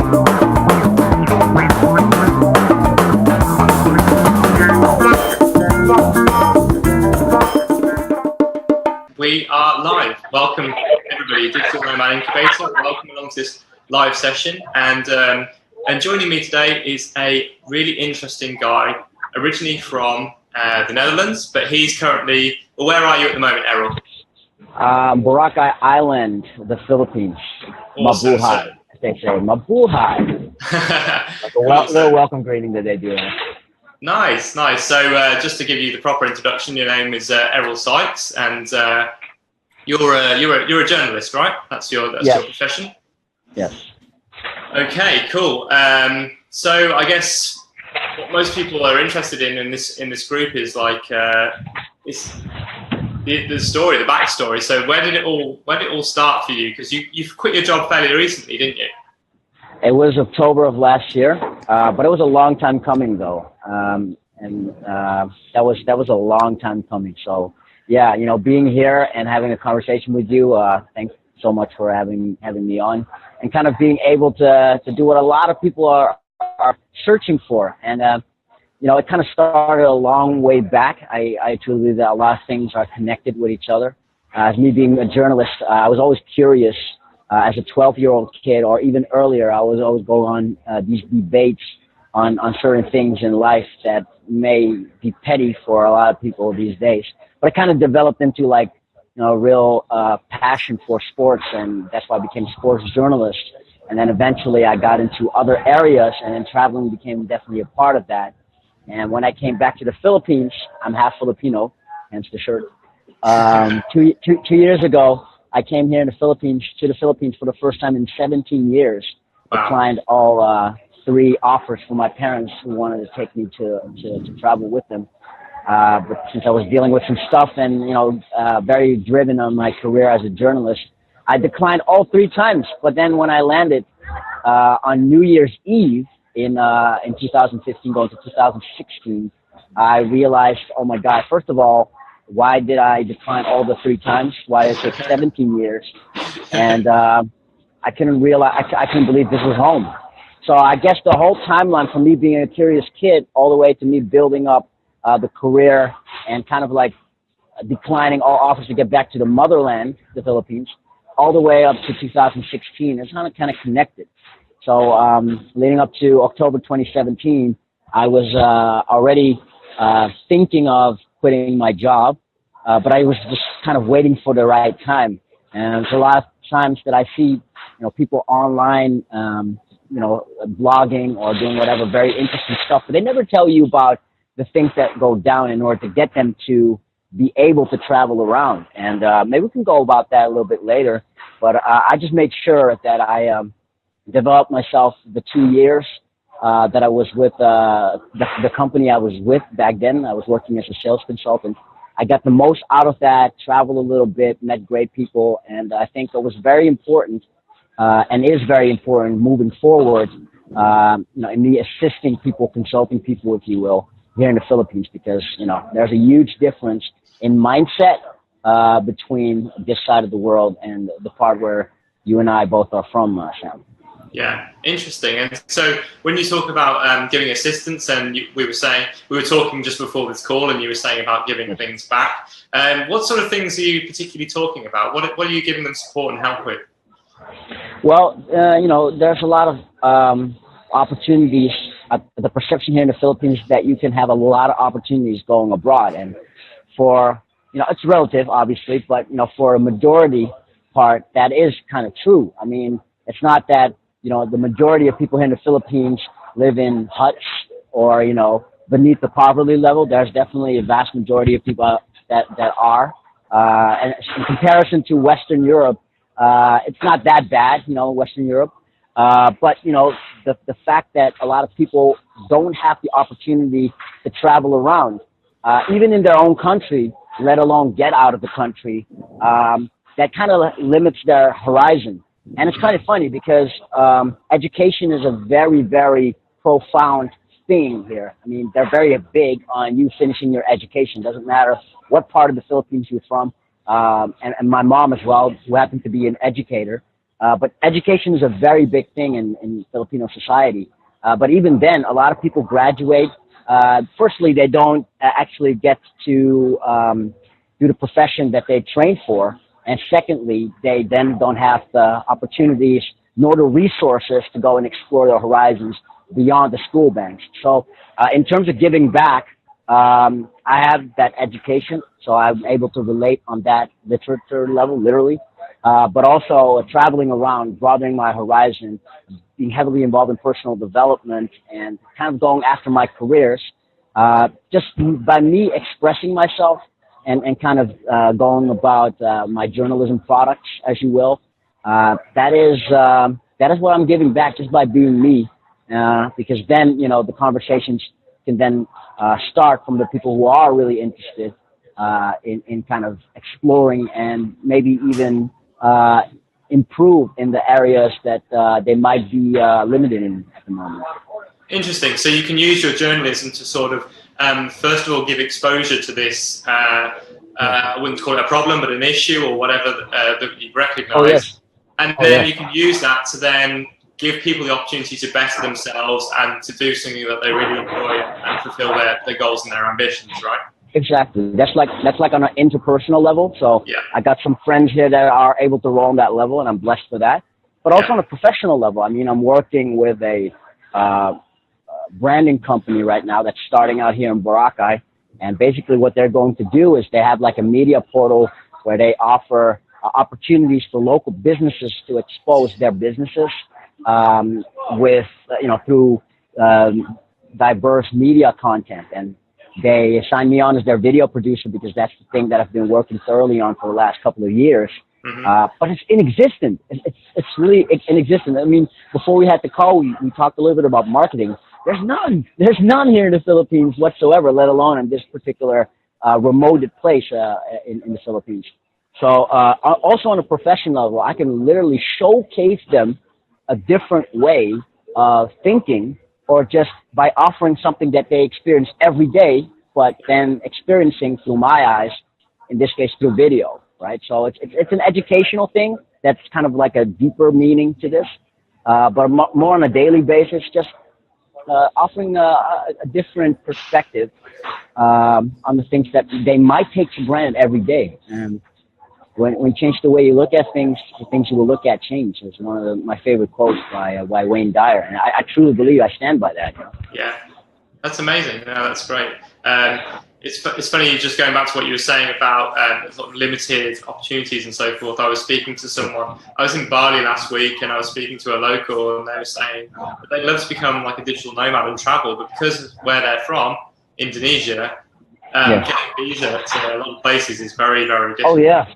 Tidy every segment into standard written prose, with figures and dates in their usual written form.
We are live. Welcome everybody, Digital Nomad Incubator. Welcome along to this live session. And joining me today is a really interesting guy, originally from the Netherlands, but he's currently, well, where are you at the moment, Errol? Boracay Island, the Philippines. Awesome. Mabuhay, as they say. Mabuhay. Like a little welcome greeting that they do. Nice, nice. So just to give you the proper introduction, your name is Errol Sykes, and you're a journalist, right? That's your profession. Yes. Okay, cool. So I guess what most people are interested in this group is like it's the story, the backstory. So where did it all start for you? Because you've quit your job fairly recently, didn't you? It was October of last year, but it was a long time coming, though, and that was a long time coming. So, yeah, you know, being here and having a conversation with you, thanks so much for having me on, and kind of being able to do what a lot of people are searching for. And you know, it kind of started a long way back. I truly believe that a lot of things are connected with each other. As me being a journalist, I was always curious. As a 12-year-old kid, or even earlier, I was always going on these debates on certain things in life that may be petty for a lot of people these days. But it kind of developed into like, you know, a real passion for sports, and that's why I became a sports journalist. And then eventually I got into other areas, and then traveling became definitely a part of that. And when I came back to the Philippines, I'm half Filipino, hence the shirt. 2 years ago, I came here to the Philippines for the first time in 17 years. Wow. Declined all 3 offers from my parents who wanted to take me to travel with them. But since I was dealing with some stuff and, you know, very driven on my career as a journalist, I declined all 3 times. But then when I landed on New Year's Eve in 2015 going to 2016, I realized, oh my God, first of all, why did I decline all the 3 times? Why did it take 17 years? And I couldn't believe this was home. So I guess the whole timeline from me being a curious kid all the way to me building up the career and kind of like declining all offers to get back to the motherland, the Philippines, all the way up to 2016, it's kind of connected. So leading up to October 2017, I was already thinking of quitting my job, but I was just kind of waiting for the right time. And there's a lot of times that I see, you know, people online, you know, blogging or doing whatever, very interesting stuff, but they never tell you about the things that go down in order to get them to be able to travel around. And maybe we can go about that a little bit later, but I just made sure that I developed myself the 2 years that I was with the company I was with back then. I was working as a sales consultant. I got the most out of that, traveled a little bit, met great people, and I think it was very important and is very important moving forward, you know, in me assisting people, consulting people, if you will, here in the Philippines, because, you know, there's a huge difference in mindset between this side of the world and the part where you and I both are from, Sam. Yeah, interesting. And so when you talk about giving assistance, and we were talking just before this call, and you were saying about giving things back. What sort of things are you particularly talking about? What are you giving them support and help with? Well, you know, there's a lot of opportunities. The perception here in the Philippines is that you can have a lot of opportunities going abroad, and for, you know, it's relative, obviously, but, you know, for a majority part, that is kind of true. I mean, it's not that, you know, the majority of people here in the Philippines live in huts or, you know, beneath the poverty level. There's definitely a vast majority of people that are. And in comparison to Western Europe, it's not that bad, you know, Western Europe. But, you know, the fact that a lot of people don't have the opportunity to travel around, even in their own country, let alone get out of the country, that kind of limits their horizon. And it's kind of funny because education is a very, very profound thing here. I mean, they're very big on you finishing your education. Doesn't matter what part of the Philippines you're from. And my mom as well, who happened to be an educator, But education is a very big thing in Filipino society. But even then, a lot of people graduate. Firstly, they don't actually get to do the profession that they trained for. And secondly, they then don't have the opportunities nor the resources to go and explore their horizons beyond the school banks. So in terms of giving back, I have that education, so I'm able to relate on that literature level, literally. But also traveling around, broadening my horizon, being heavily involved in personal development, and kind of going after my careers, just by me expressing myself and kind of going about my journalism products, as you will. That is what I'm giving back just by being me, because then, you know, the conversations can then start from the people who are really interested in kind of exploring and maybe even improve in the areas that they might be limited in at the moment. Interesting. So you can use your journalism to sort of, first of all, give exposure to this, I wouldn't call it a problem, but an issue or whatever that you recognize. Oh, yes. And then you can use that to then give people the opportunity to better themselves and to do something that they really enjoy and fulfill their goals and their ambitions, right? Exactly. That's like on an interpersonal level. So yeah. I got some friends here that are able to roll on that level, and I'm blessed for that. But also on a professional level, I mean, I'm working with a branding company right now that's starting out here in Boracay. And basically what they're going to do is they have like a media portal where they offer opportunities for local businesses to expose their businesses with, you know, through diverse media content. And they signed me on as their video producer because that's the thing that I've been working thoroughly on for the last couple of years. But it's inexistent. It's really inexistent. I mean, before we had the call, we talked a little bit about marketing. There's none. There's none here in the Philippines whatsoever, let alone in this particular remoted place in the Philippines. So also on a professional level, I can literally showcase them a different way of thinking, or just by offering something that they experience every day, but then experiencing through my eyes, in this case through video, right? So it's an educational thing that's kind of like a deeper meaning to this, but more on a daily basis, just offering a different perspective on the things that they might take for granted every day. And when you change the way you look at things, the things you will look at change. It's one of my favorite quotes by Wayne Dyer, and I truly believe I stand by that. You know? Yeah, that's amazing. No, that's great. It's funny, just going back to what you were saying about sort of limited opportunities and so forth. I was speaking to someone. I was in Bali last week, and I was speaking to a local, and they were saying that they'd love to become like a digital nomad and travel, but because of where they're from, Indonesia, getting a visa to a lot of places is very, very difficult. Oh yeah.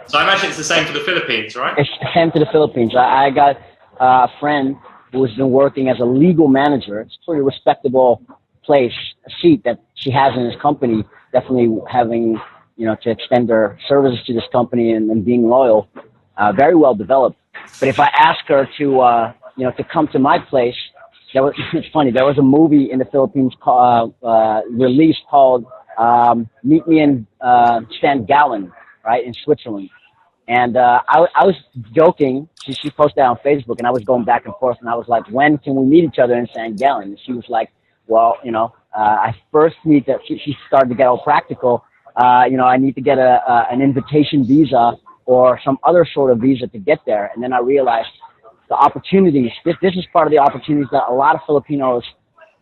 So I imagine it's the same for the Philippines, right? It's the same to the Philippines. I got a friend who has been working as a legal manager. It's a pretty respectable place, a seat that she has in this company, definitely having, you know, to extend her services to this company and being loyal, very well developed. But if I ask her to, you know, to come to my place, it's funny, there was a movie in the Philippines released called Meet Me in St. Gallen, right, in Switzerland. And I was joking. She posted that on Facebook, and I was going back and forth, and I was like, when can we meet each other in St. Gallen? And she was like, well, you know, I first need to, she started to get all practical. You know, I need to get an invitation visa or some other sort of visa to get there. And then I realized the opportunities, this is part of the opportunities that a lot of Filipinos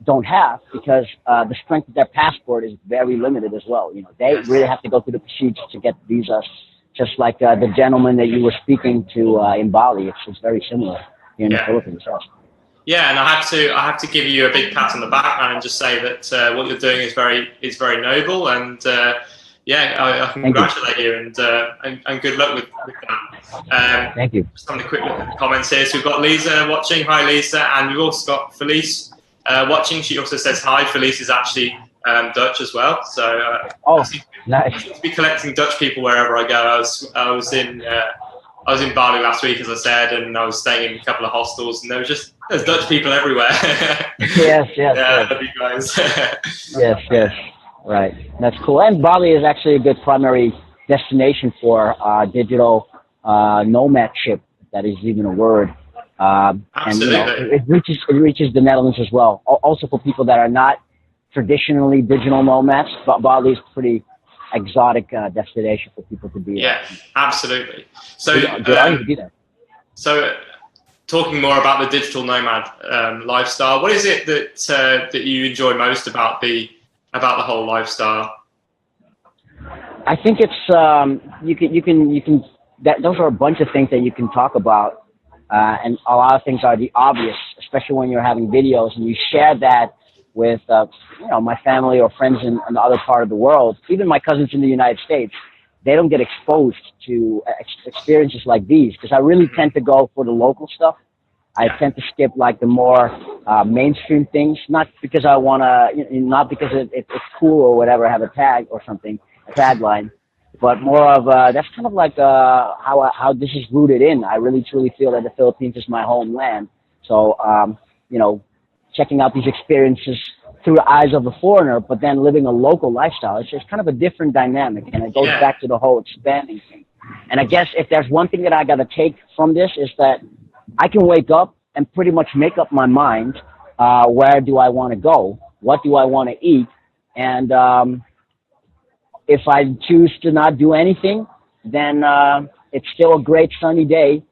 don't have, because the strength of their passport is very limited as well. You know, they really have to go through the procedures to get visas, just like the gentleman that you were speaking to in Bali. It's very similar here in the Philippines. Yeah, and I have to give you a big pat on the back, man, and just say that what you're doing is very noble, and I congratulate you, and good luck with that. Thank you. Just having a quick look at the comments here. So we've got Lisa watching. Hi, Lisa, and we've also got Felice watching. She also says hi. Felice is actually Dutch as well, so nice. I seem to be collecting Dutch people wherever I go. I was in Bali last week, as I said, and I was staying in a couple of hostels, and there's Dutch people everywhere. Yes. Yeah, love you guys. Yes. Right. That's cool. And Bali is actually a good primary destination for digital nomadship that is even a word. And Absolutely. it reaches the Netherlands as well. Also for people that are not traditionally digital nomads, but Bali is pretty exotic destination for people to be. Yeah, absolutely. So, talking more about the digital nomad lifestyle, what is it that that you enjoy most about the whole lifestyle? I think it's you can those are a bunch of things that you can talk about, and a lot of things are the obvious, especially when you're having videos and you share that with my family or friends in the other part of the world. Even my cousins in the United States, they don't get exposed to experiences like these because I really tend to go for the local stuff. I tend to skip like the more mainstream things, not because I want to, not because it's cool or whatever, have a tag or something, a tagline, but more of that's kind of like how this is rooted in. I really truly feel that the Philippines is my homeland. So, checking out these experiences through the eyes of a foreigner, but then living a local lifestyle, it's just kind of a different dynamic, and it goes back to the whole expanding thing. And I guess if there's one thing that I got to take from this is that I can wake up and pretty much make up my mind, where do I want to go? What do I want to eat? And if I choose to not do anything, then it's still a great sunny day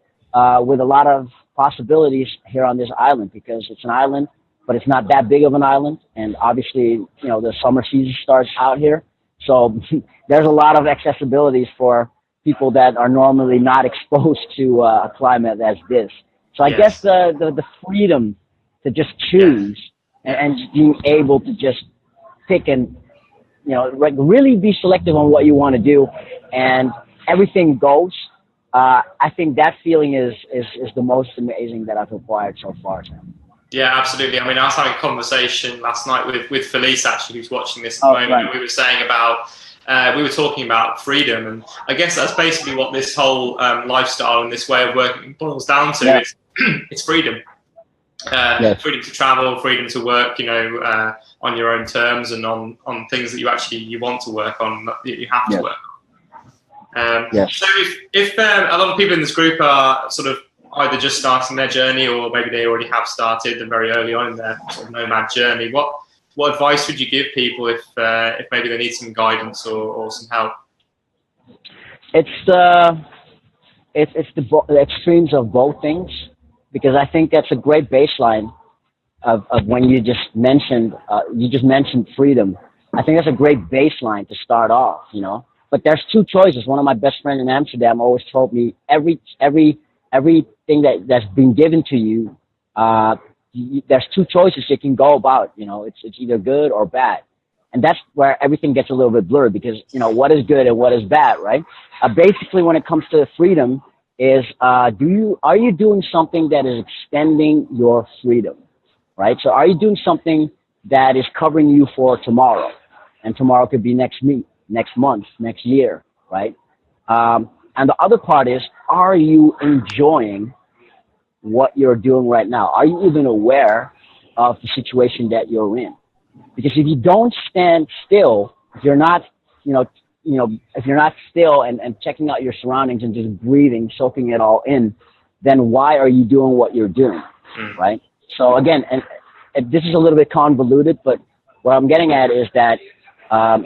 with a lot of possibilities here on this island, because it's an island, but it's not that big of an island. And obviously, the summer season starts out here. So there's a lot of accessibilities for people that are normally not exposed to a climate as this. So I guess the freedom to just choose and being able to just pick and, really be selective on what you want to do, and everything goes. I think that feeling is the most amazing that I've acquired so far, Sam. Yeah, absolutely. I mean, I was having a conversation last night with Felice, actually, who's watching this at the moment. Right. And we were saying about, we were talking about freedom, and I guess that's basically what this whole lifestyle and this way of working boils down to. Yeah. It's freedom. Freedom to travel, freedom to work, on your own terms and on things that you want to work on, that you have to work on. So if a lot of people in this group are sort of either just starting their journey, or maybe they already have started and very early on in their sort of nomad journey, what advice would you give people if maybe they need some guidance or some help? It's the extremes of both things, because I think that's a great baseline of when you just mentioned freedom. I think that's a great baseline to start off, But there's two choices. One of my best friends in Amsterdam always told me everything that's been given to you, there's two choices you can go about. It's either good or bad, and that's where everything gets a little bit blurred, because what is good and what is bad, right? Basically, when it comes to freedom, is are you doing something that is extending your freedom, right? So are you doing something that is covering you for tomorrow, and tomorrow could be next month, next year, right? And the other part is, are you enjoying what you're doing right now? Are you even aware of the situation that you're in? Because if you don't stand still, if you're not, if you're not still and checking out your surroundings and just breathing, soaking it all in, then why are you doing what you're doing, right? So again, and this is a little bit convoluted, but what I'm getting at is that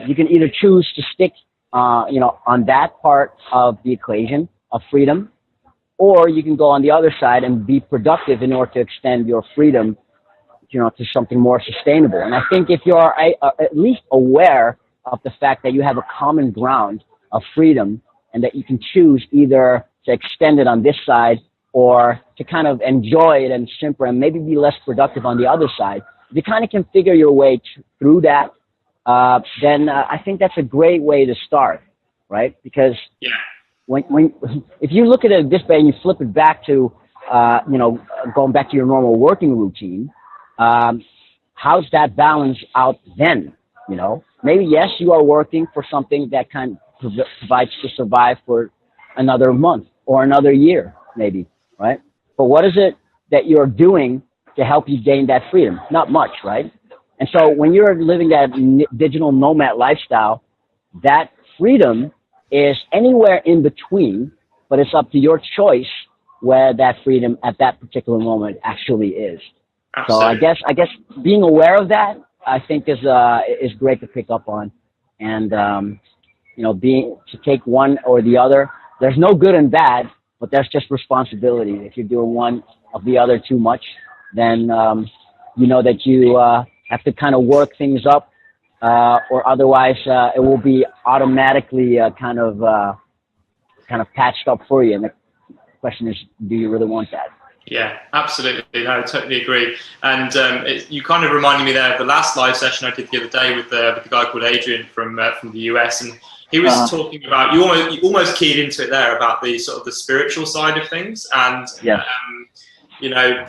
you can either choose to stick on that part of the equation of freedom, or you can go on the other side and be productive in order to extend your freedom, to something more sustainable. And I think if you're at least aware of the fact that you have a common ground of freedom, and that you can choose either to extend it on this side or to kind of enjoy it and simper and maybe be less productive on the other side, if you kind of can figure your way through that, then I think that's a great way to start, right? Because if you look at it this way and you flip it back to, going back to your normal working routine, how's that balance out then? Maybe yes, you are working for something that kind of provides to survive for another month or another year, maybe, right? But what is it that you're doing to help you gain that freedom? Not much, right? And so when you're living that digital nomad lifestyle, that freedom is anywhere in between, but it's up to your choice where that freedom at that particular moment actually is. Absolutely. So I guess being aware of that, I think is great to pick up on, and you know, being to take one or the other. There's no good and bad, but that's just responsibility. If you're doing one of the other too much, then you know that you have to kind of work things up, or otherwise it will be automatically kind of patched up for you. And the question is, do you really want that? Yeah, absolutely. No, I totally agree. And you kind of reminded me there of the last live session I did the other day with the guy called Adrian from the US, and he was talking about, you almost keyed into it there about the sort of the spiritual side of things, and you know,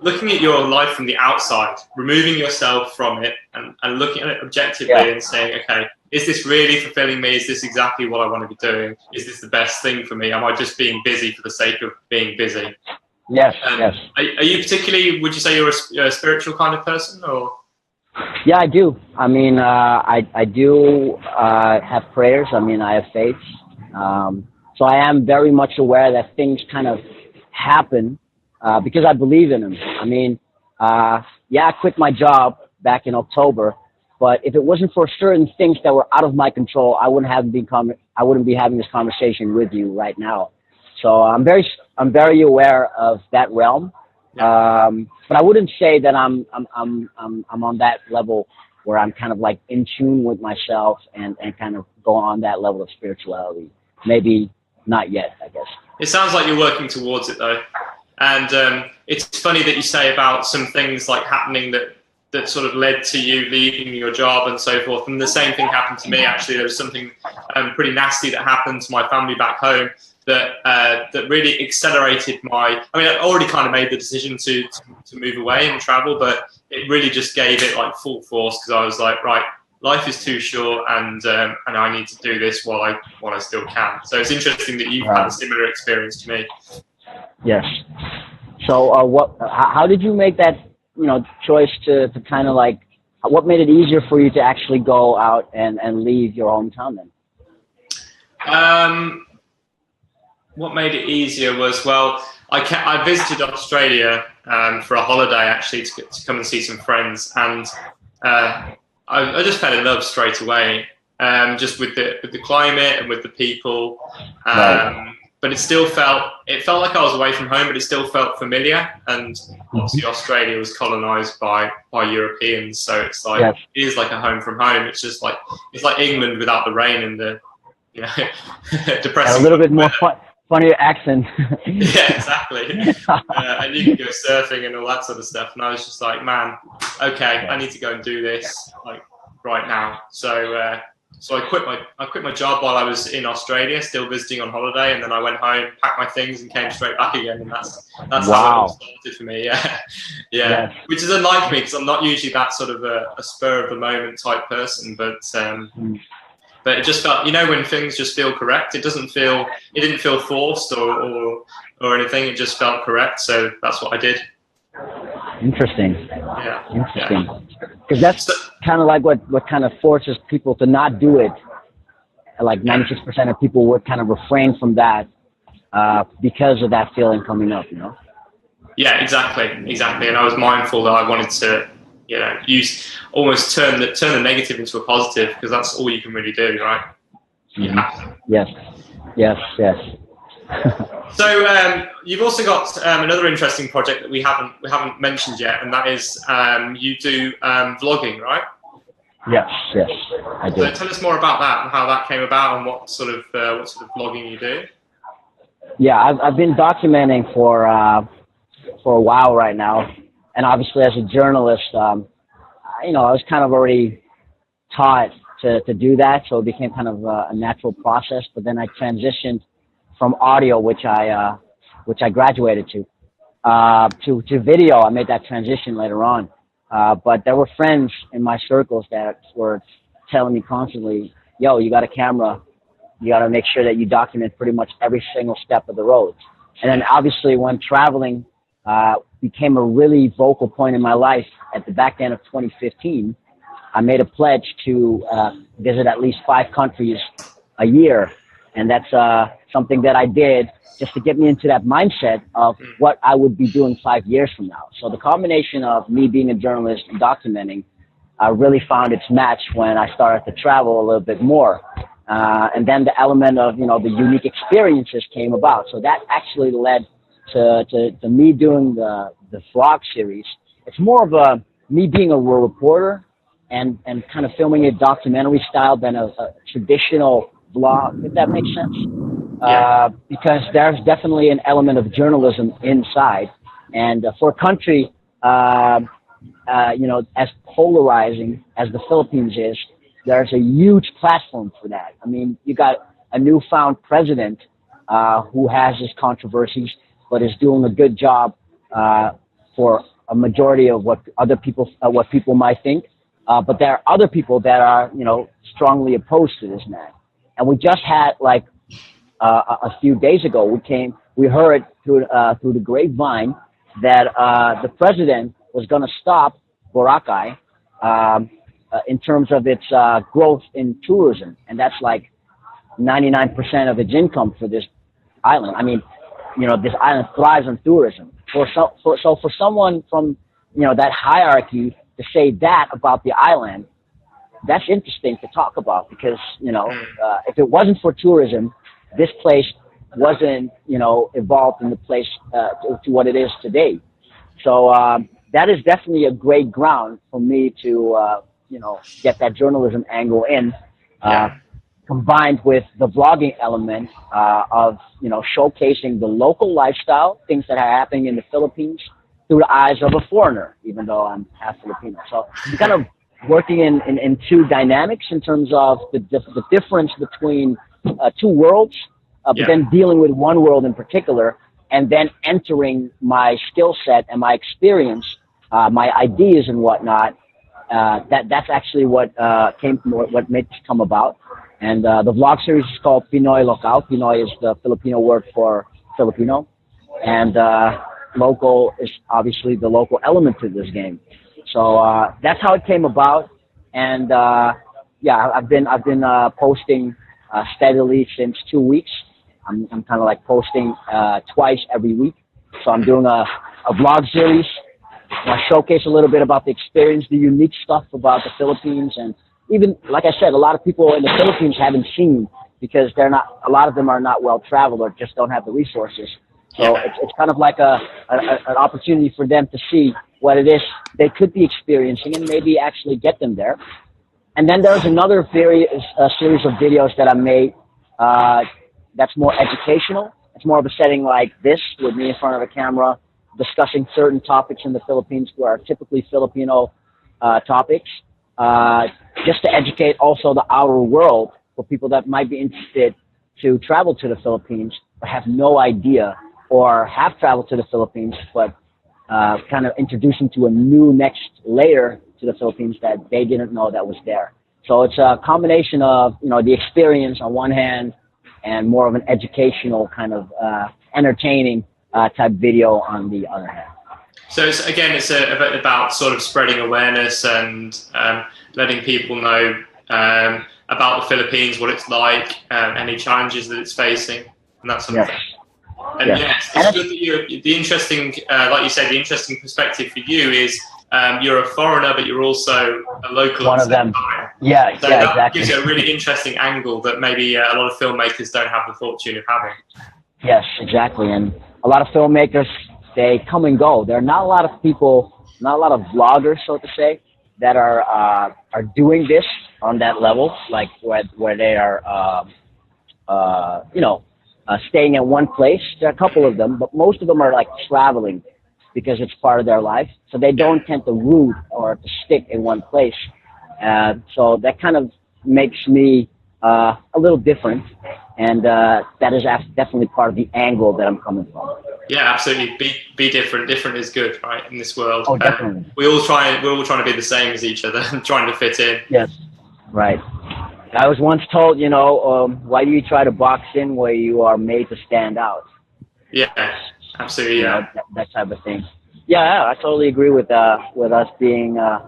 looking at your life from the outside, removing yourself from it, and looking at it objectively and saying, okay, is this really fulfilling me? Is this exactly what I want to be doing? Is this the best thing for me? Am I just being busy for the sake of being busy? Yes, yes. Are you particularly, would you say you're a spiritual kind of person, or? Yeah, I do. I mean, I do have prayers. I mean, I have faith. So I am very much aware that things kind of happen because I believe in them. I mean, yeah, I quit my job back in October, but if it wasn't for certain things that were out of my control, I wouldn't be having this conversation with you right now. So I'm very aware of that realm. But I wouldn't say that I'm on that level where I'm kind of like in tune with myself and kind of go on that level of spirituality. Maybe not yet, I guess. It sounds like you're working towards it though. And it's funny that you say about some things like happening that sort of led to you leaving your job and so forth. And the same thing happened to me, actually. There was something pretty nasty that happened to my family back home that really accelerated I mean, I already kind of made the decision to move away and travel, but it really just gave it like full force, because I was like, right, life is too short, and I need to do this while I still can. So it's interesting that you've had a similar experience to me. Yes. So how did you make that, you know, choice to kind of like, what made it easier for you to actually go out and leave your hometown then? What made it easier was, well, I visited Australia for a holiday, actually, to come and see some friends, and I just fell in love straight away, just with the climate and with the people. But it felt like I was away from home, but it still felt familiar. And obviously Australia was colonized by Europeans, so it's like it is like a home from home. It's just like, it's like England without the rain and the, you know, depressing. And a little bit more funnier accent. Yeah, exactly. And you can go surfing and all that sort of stuff. And I was just like, man, okay, I need to go and do this like right now. So I quit my job while I was in Australia, still visiting on holiday, and then I went home, packed my things, and came straight back again. And that's how it started for me. Yeah, yeah. Yes. Which is unlike me, because I'm not usually that sort of a spur of the moment type person. But it just felt, you know, when things just feel correct, it didn't feel forced or anything. It just felt correct. So that's what I did. Interesting. Yeah. Interesting. Because that's kind of like what kind of forces people to not do it. Like 96% of people would kind of refrain from that because of that feeling coming up, you know? Yeah, exactly. And I was mindful that I wanted to, you know, almost turn the negative into a positive, because that's all you can really do, right? Yes. So you've also got another interesting project that we haven't mentioned yet, and that is you do vlogging, right? Yes, I do. So tell us more about that and how that came about, and what sort of vlogging you do. Yeah, I've been documenting for a while right now, and obviously as a journalist, you know, I was kind of already taught to do that, so it became kind of a natural process. But then I transitioned from audio, which I graduated to video. I made that transition later on. But there were friends in my circles that were telling me constantly, yo, you got a camera. You got to make sure that you document pretty much every single step of the road. And then obviously when traveling became a really vocal point in my life at the back end of 2015, I made a pledge to visit at least 5 countries a year. And that's something that I did just to get me into that mindset of what I would be doing 5 years from now. So the combination of me being a journalist and documenting really found its match when I started to travel a little bit more. And then the element of, you know, the unique experiences came about. So that actually led to me doing the vlog series. It's more of me being a reporter and kind of filming it documentary style than a traditional vlog, if that makes sense. Because there's definitely an element of journalism inside. And for a country, you know, as polarizing as the Philippines is, there's a huge platform for that. I mean, you got a newfound president who has his controversies, but is doing a good job for a majority of what other people, what people might think. But there are other people that are, you know, strongly opposed to this man. And we just had, like, a few days ago, we heard through the grapevine that the president was going to stop Boracay in terms of its growth in tourism, and that's like 99% of its income for this island. I mean, you know, this island thrives on tourism. So for someone from, you know, that hierarchy to say that about the island, that's interesting to talk about, because, you know, if it wasn't for tourism, this place wasn't, you know, evolved in the place to what it is today. So that is definitely a great ground for me to, you know, get that journalism angle in, combined with the vlogging element of, you know, showcasing the local lifestyle, things that are happening in the Philippines through the eyes of a foreigner, even though I'm half Filipino. So I'm kind of working in two dynamics in terms of the difference between two worlds, but then dealing with one world in particular, and then entering my skill set and my experience, my ideas and whatnot. That's actually what what made this come about. And the vlog series is called PiNoY LoKaL. PiNoY is the Filipino word for Filipino, and local is obviously the local element to this game. So that's how it came about. And yeah, I've been posting steadily since 2 weeks. I'm kind of like posting twice every week. So I'm doing a vlog series. I showcase a little bit about the experience, the unique stuff about the Philippines, and even, like I said, a lot of people in the Philippines haven't seen, because a lot of them are not well traveled or just don't have the resources. So it's kind of like an opportunity for them to see what it is they could be experiencing and maybe actually get them there. And then there's another series of videos that I made that's more educational. It's more of a setting like this, with me in front of a camera, discussing certain topics in the Philippines that are typically Filipino topics, just to educate also the outer world for people that might be interested to travel to the Philippines but have no idea, or have traveled to the Philippines but kind of introducing to a new next layer to the Philippines that they didn't know that was there. So it's a combination of, you know, the experience on one hand and more of an educational kind of entertaining type video on the other hand. So it's about sort of spreading awareness and letting people know about the Philippines, what it's like, any challenges that it's facing, and that sort of thing. And yes, it's good that the interesting, like you said, the interesting perspective for you is you're a foreigner, but you're also a local. One of them. Yeah, so yeah, that exactly. gives you a really interesting angle that maybe a lot of filmmakers don't have the fortune of having. Yes, exactly. And a lot of filmmakers, they come and go. There are not a lot of people, not a lot of vloggers, so to say, that are doing this on that level, like where they are, you know, staying at one place. There are a couple of them, but most of them are like traveling because it's part of their life. So they don't tend to root or to stick in one place. So that kind of makes me a little different. And that is definitely part of the angle that I'm coming from. Yeah, absolutely. Be different. Different is good, right? In this world, oh, definitely. We're all trying to be the same as each other and trying to fit in. Yes, right. I was once told, you know, why do you try to box in where you are made to stand out? Yeah, absolutely. You know, that type of thing. Yeah, I totally agree with us being, I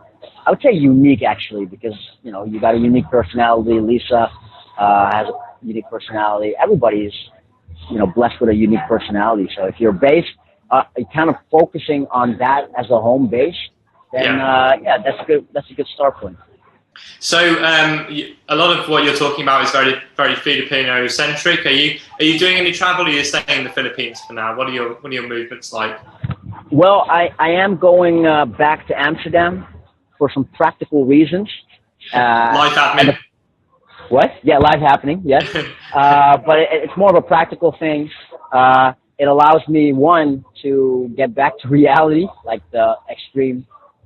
would say unique actually, because, you know, you got a unique personality. Lisa has a unique personality. Everybody's blessed with a unique personality. So if you're based, kind of focusing on that as a home base, then that's good. That's a good start point. So a lot of what you're talking about is very, very Filipino centric. Are you doing any travel? Or are you staying in the Philippines for now? What are your movements like? Well, I am going back to Amsterdam for some practical reasons. Life happening. What? Yeah, life happening. Yes, but it's more of a practical thing. It allows me, one, to get back to reality, like the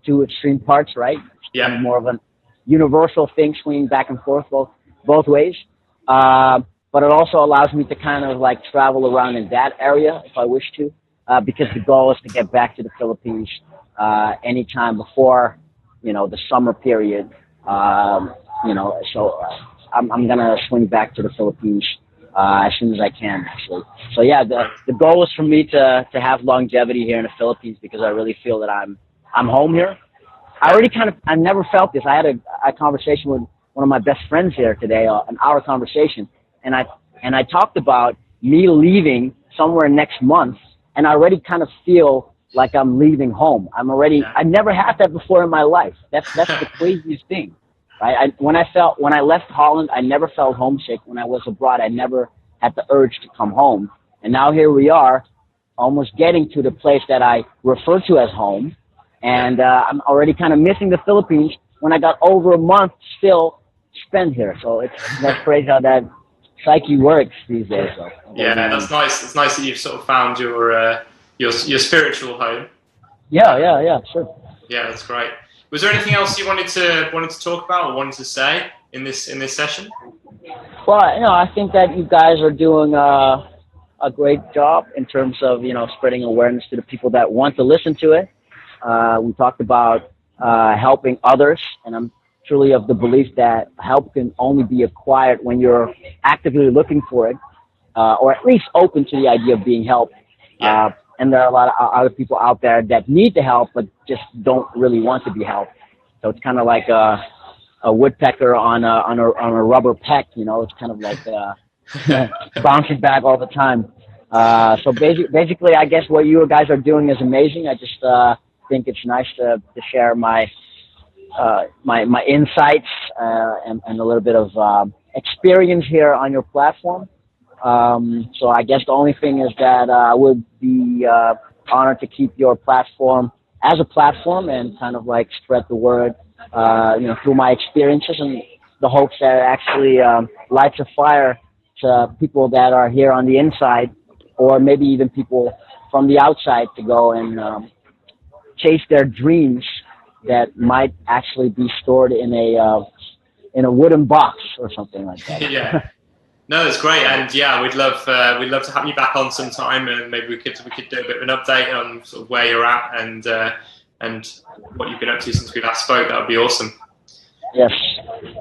two extreme parts, right? Yeah. Kind of more of a universal thing, swinging back and forth both ways. But it also allows me to kind of like travel around in that area if I wish to, because the goal is to get back to the Philippines anytime before, the summer period. So I'm gonna swing back to the Philippines as soon as I can, actually. So yeah, the goal is for me to have longevity here in the Philippines, because I really feel that I'm home here. I never felt this. I had a conversation with one of my best friends here today, an hour conversation, and I talked about me leaving somewhere next month, and I already kind of feel like I'm leaving home. I never had that before in my life. That's the craziest thing. Right? When I left Holland, I never felt homesick. When I was abroad, I never had the urge to come home. And now here we are, almost getting to the place that I refer to as home. And I'm already kind of missing the Philippines when I got over a month still spent here. So that's crazy how that psyche works these days. So, yeah, that's nice. It's nice that you've sort of found your spiritual home. Yeah, sure. Yeah, that's great. Was there anything else you wanted to talk about or wanted to say in this session? Well, I think that you guys are doing a great job in terms of spreading awareness to the people that want to listen to it. We talked about helping others, and I'm truly of the belief that help can only be acquired when you're actively looking for it, or at least open to the idea of being helped. Yeah. And there are a lot of other people out there that need the help but just don't really want to be helped. So it's kind of like a woodpecker on a rubber peck. It's kind of like bouncing back all the time. So basically, I guess what you guys are doing is amazing. I just think it's nice to share my insights and a little bit of experience here on your platform. So I guess the only thing is that I would be honored to keep your platform as a platform and kind of like spread the word, through my experiences, and the hopes that it actually lights a fire to people that are here on the inside, or maybe even people from the outside to go and chase their dreams that might actually be stored in a wooden box or something like that. Yeah. No, that's great, and yeah, we'd love to have you back on sometime, and maybe we could do a bit of an update on sort of where you're at and what you've been up to since we last spoke. That would be awesome. Yes,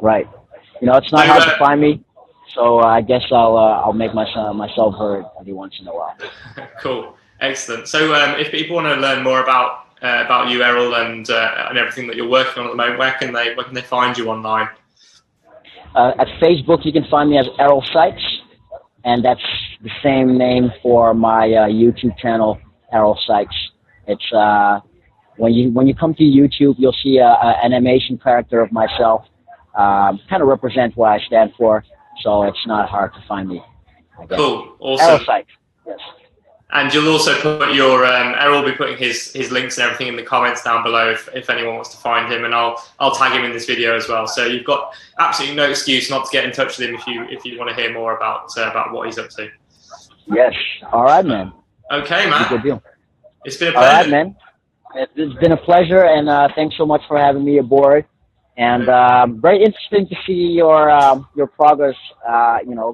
right. It's not hard to find me, so I guess I'll make myself heard every once in a while. Cool, excellent. So if people want to learn more about you, Errol, and everything that you're working on at the moment, where can they find you online? At Facebook, you can find me as Errol Sykes, and that's the same name for my YouTube channel, Errol Sykes. It's when you come to YouTube, you'll see an animation character of myself, kind of represent what I stand for, so it's not hard to find me. Cool, awesome. Errol Sykes, yes. And you'll also put your Errol will be putting his links and everything in the comments down below if anyone wants to find him, and I'll tag him in this video as well. So you've got absolutely no excuse not to get in touch with him if you want to hear more about what he's up to. Yes. All right, man. Okay, man. Good deal. It's been a pleasure. All right, man. It's been a pleasure, and thanks so much for having me aboard. And very interesting to see your progress. On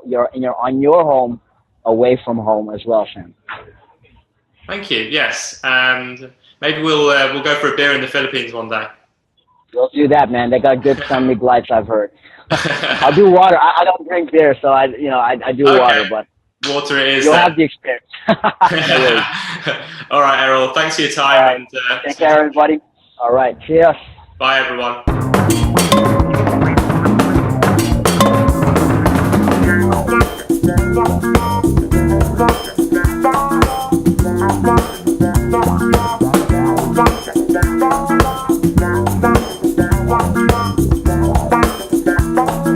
your home, away from home as well, Sam. Thank you. Yes, and maybe we'll go for a beer in the Philippines one day. We'll do that, man. They got good sunny lights, I've heard. I'll do water. I don't drink beer, so I do water, but water it is. You'll have the experience. All right, Errol. Thanks for your time. Right. And take care, everybody. All right. Cheers. Bye, everyone. Yeah.